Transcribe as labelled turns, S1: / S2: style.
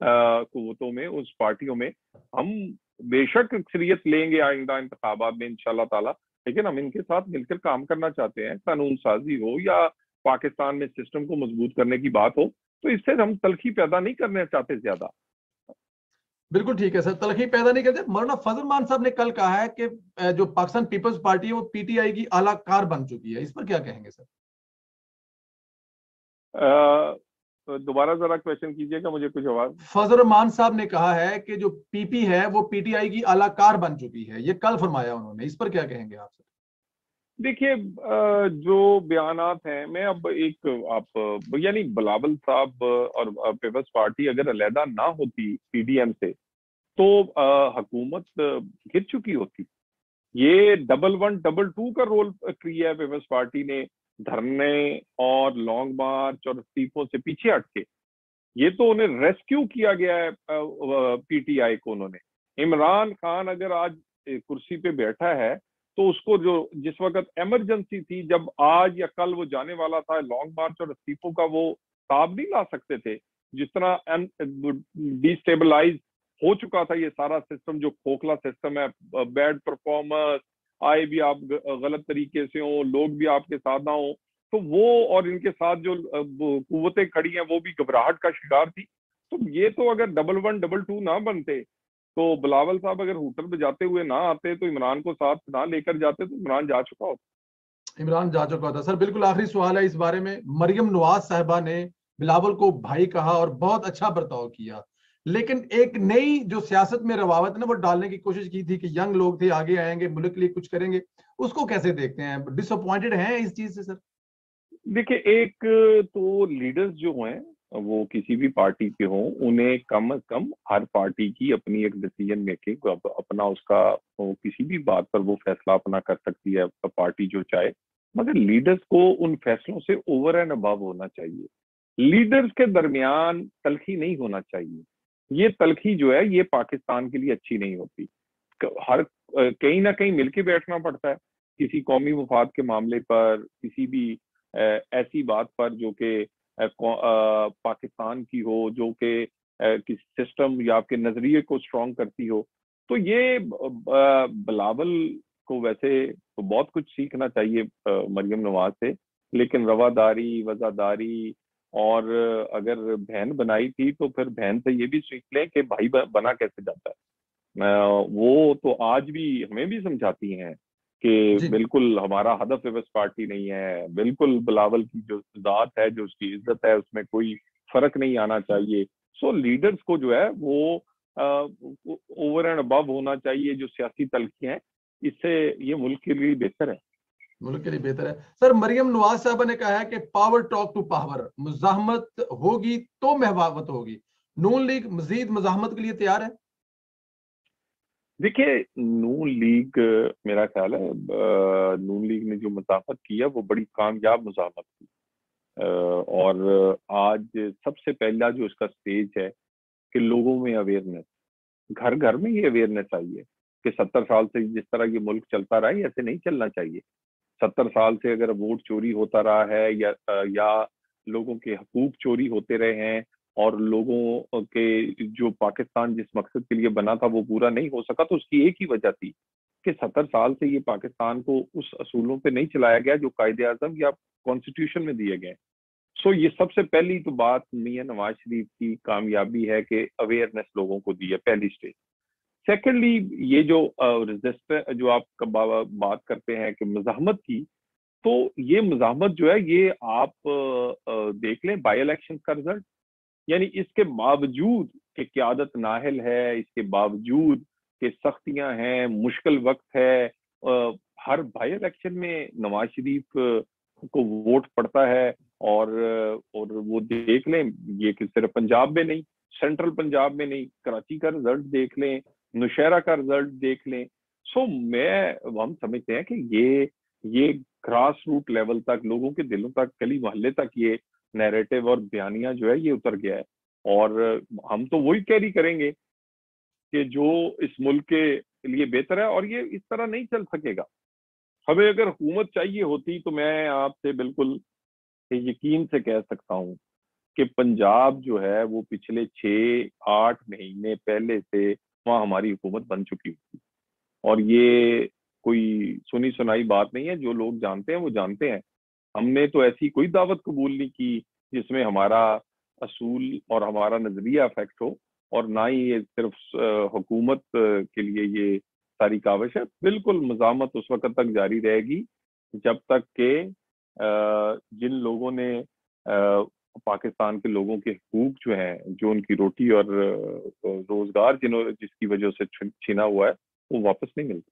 S1: قوتوں میں, اس پارٹیوں میں. ہم بیشک اکثریت لیں گے آئندہ انتخابات میں انشاءاللہ تعالی, لیکن ہم ان کے ساتھ مل کر کام کرنا چاہتے ہیں. قانون سازی ہو یا پاکستان میں سسٹم کو مضبوط کرنے کی بات ہو, تو اس سے ہم تلخی پیدا نہیں کرنا چاہتے زیادہ.
S2: بالکل ٹھیک ہے سر, تلخی پیدا نہیں کرتے. مولانا فضل الرحمان صاحب نے کل کہا ہے کہ جو پاکستان پیپلز پارٹی ہے وہ پی ٹی آئی کی اعلیٰ کار بن چکی ہے, اس پر کیا کہیں گے سر؟
S1: دوبارہ ذرا کوشچن کیجئے گا, مجھے کچھ آواز.
S2: فضل الرحمان صاحب نے کہا ہے کہ جو پی پی ہے وہ پی ٹی آئی کی اعلیٰ کار بن چکی ہے, یہ کل فرمایا انہوں نے, اس پر کیا کہیں گے آپ سر؟
S1: دیکھیے جو بیانات ہیں, میں اب ایک آپ یعنی بلاول صاحب اور پیپلز پارٹی اگر علیحدہ نہ ہوتی پی ڈی ایم سے تو حکومت گر چکی ہوتی. یہ 1122 کا رول کیا ہے پیپلز پارٹی نے, دھرنے اور لانگ مارچ اور استعفوں سے پیچھے ہٹ کے. یہ تو انہیں ریسکیو کیا گیا ہے پی ٹی آئی کو. انہوں نے, عمران خان اگر آج کرسی پہ بیٹھا ہے تو اس کو جو جس وقت ایمرجنسی تھی, جب آج یا کل وہ جانے والا تھا, لانگ مارچ اور استعفوں کا وہ تاب نہیں لا سکتے تھے. جس طرح ڈی اسٹیبلائز ہو چکا تھا یہ سارا سسٹم, جو کھوکھلا سسٹم ہے, بیڈ پرفارمنس, آئے بھی آپ غلط طریقے سے ہوں, لوگ بھی آپ کے ساتھ نہ ہوں, تو وہ اور ان کے ساتھ جو قوتیں کھڑی ہیں وہ بھی گھبراہٹ کا شکار تھی. تو یہ تو اگر 1122 نہ بنتے تو بلاول صاحب اگر ہوٹل بجاتے ہوئے نہ آتے تو عمران کو ساتھ نہ لے کر جاتے تو عمران جا چکا ہوتا.
S2: عمران جا چکا تھا. سر بالکل آخری سوال ہے اس بارے میں. مریم نواز صاحبہ نے بلاول کو بھائی کہا اور بہت اچھا برتاؤ کیا, لیکن ایک نئی جو سیاست میں روایت نے وہ ڈالنے کی کوشش کی تھی کہ ینگ لوگ تھے, آگے آئیں گے, ملک کے لیے کچھ کریں گے. اس کو کیسے دیکھتے ہیں, ڈس اپوائنٹڈ ہیں اس چیز سے سر؟
S1: دیکھیں, ایک تو لیڈرز جو ہیں وہ کسی بھی پارٹی کے ہوں, انہیں کم از کم ہر پارٹی کی اپنی ایک ڈیسیجن میکنگ, اپنا اس کا کسی بھی بات پر وہ فیصلہ اپنا کر سکتی ہے پارٹی جو چاہے, مگر لیڈرز کو ان فیصلوں سے اوور اینڈ ابو ہونا چاہیے. لیڈرز کے درمیان تلخی نہیں ہونا چاہیے. یہ تلخی جو ہے یہ پاکستان کے لیے اچھی نہیں ہوتی. ہر کہیں نہ کہیں مل کے بیٹھنا پڑتا ہے کسی قومی مفاد کے معاملے پر, کسی بھی ایسی بات پر جو کہ پاکستان کی ہو, جو کہ کسی سسٹم یا آپ کے نظریے کو اسٹرانگ کرتی ہو. تو یہ بلاول کو ویسے تو بہت کچھ سیکھنا چاہیے مریم نواز سے, لیکن رواداری, وفاداری, اور اگر بہن بنائی تھی تو پھر بہن سے یہ بھی سیکھ لیں کہ بھائی بنا کیسے جاتا ہے. وہ تو آج بھی ہمیں بھی سمجھاتی ہیں کہ بالکل ہمارا ہدف پیپلز پارٹی نہیں ہے, بالکل بلاول کی جو ذات ہے, جو اس کی عزت ہے, اس میں کوئی فرق نہیں آنا چاہیے. سو لیڈرز کو جو ہے وہ اوور اینڈ ابو ہونا چاہیے. جو سیاسی تلخیاں ہیں اس سے یہ ملک کے لیے بہتر ہے,
S2: ملک کے لیے بہتر ہے. سر مریم نواز صاحبہ نے کہا ہے کہ پاور ٹاک ٹو پاور, مزاحمت ہوگی تو محبت ہوگی. نون لیگ مزید مزاحمت کے لیے تیار ہے؟
S1: دیکھیے, نون لیگ میرا خیال ہے نون لیگ نے جو مزاحمت کی ہے وہ بڑی کامیاب مزاحمت کی, اور آج سب سے پہلا جو اس کا سٹیج ہے کہ لوگوں میں اویئرنیس, گھر گھر میں یہ اویئرنیس آئی ہے کہ 70 سال سے جس طرح یہ ملک چلتا رہا ہے ایسے نہیں چلنا چاہیے. 70 سال سے اگر ووٹ چوری ہوتا رہا ہے یا لوگوں کے حقوق چوری ہوتے رہے ہیں, اور لوگوں کے جو پاکستان جس مقصد کے لیے بنا تھا وہ پورا نہیں ہو سکا, تو اس کی ایک ہی وجہ تھی کہ 70 سال سے یہ پاکستان کو اس اصولوں پہ نہیں چلایا گیا جو قائد اعظم یا کانسٹیٹیوشن میں دیے گئے. سو یہ سب سے پہلی تو بات میاں نواز شریف کی کامیابی ہے کہ اویئرنیس لوگوں کو دی ہے, پہلی سٹیج. سیکنڈلی یہ جو رجسٹر جو آپ بات کرتے ہیں کہ مزاحمت کی, تو یہ مزاحمت جو ہے یہ آپ دیکھ لیں بائی الیکشن کا رزلٹ. یعنی اس کے باوجود کہ قیادت نااہل ہے, اس کے باوجود کہ سختیاں ہیں, مشکل وقت ہے, ہر بائی الیکشن میں نواز شریف کو ووٹ پڑتا ہے. اور وہ دیکھ لیں, یہ کہ صرف پنجاب میں نہیں, سینٹرل پنجاب میں نہیں, کراچی کا رزلٹ دیکھ لیں, نوشہرہ کا رزلٹ دیکھ لیں. سو ہم سمجھتے ہیں کہ یہ گراس روٹ لیول تک, لوگوں کے دلوں تک, گلی محلے تک یہ نیریٹو اور بیانیہ جو ہے یہ اتر گیا ہے. اور ہم تو وہی کیری کریں گے کہ جو اس ملک کے لیے بہتر ہے, اور یہ اس طرح نہیں چل سکے گا. ہمیں اگر حکومت چاہیے ہوتی تو میں آپ سے بالکل یقین سے کہہ سکتا ہوں کہ پنجاب جو ہے وہ پچھلے 6-8 مہینے پہلے سے وہاں ہماری حکومت بن چکی ہوتی، اور یہ کوئی سنی سنائی بات نہیں ہے، جو لوگ جانتے ہیں وہ جانتے ہیں۔ ہم نے تو ایسی کوئی دعوت قبول نہیں کی جس میں ہمارا اصول اور ہمارا نظریہ افیکٹ ہو، اور نہ ہی یہ صرف حکومت کے لیے یہ ساری کاوش ہے۔ بالکل مزاحمت اس وقت تک جاری رہے گی جب تک کہ جن لوگوں نے پاکستان کے لوگوں کے حقوق جو ہیں، جو ان کی روٹی اور روزگار جس کی وجہ سے چھینا ہوا ہے، وہ واپس نہیں ملتا۔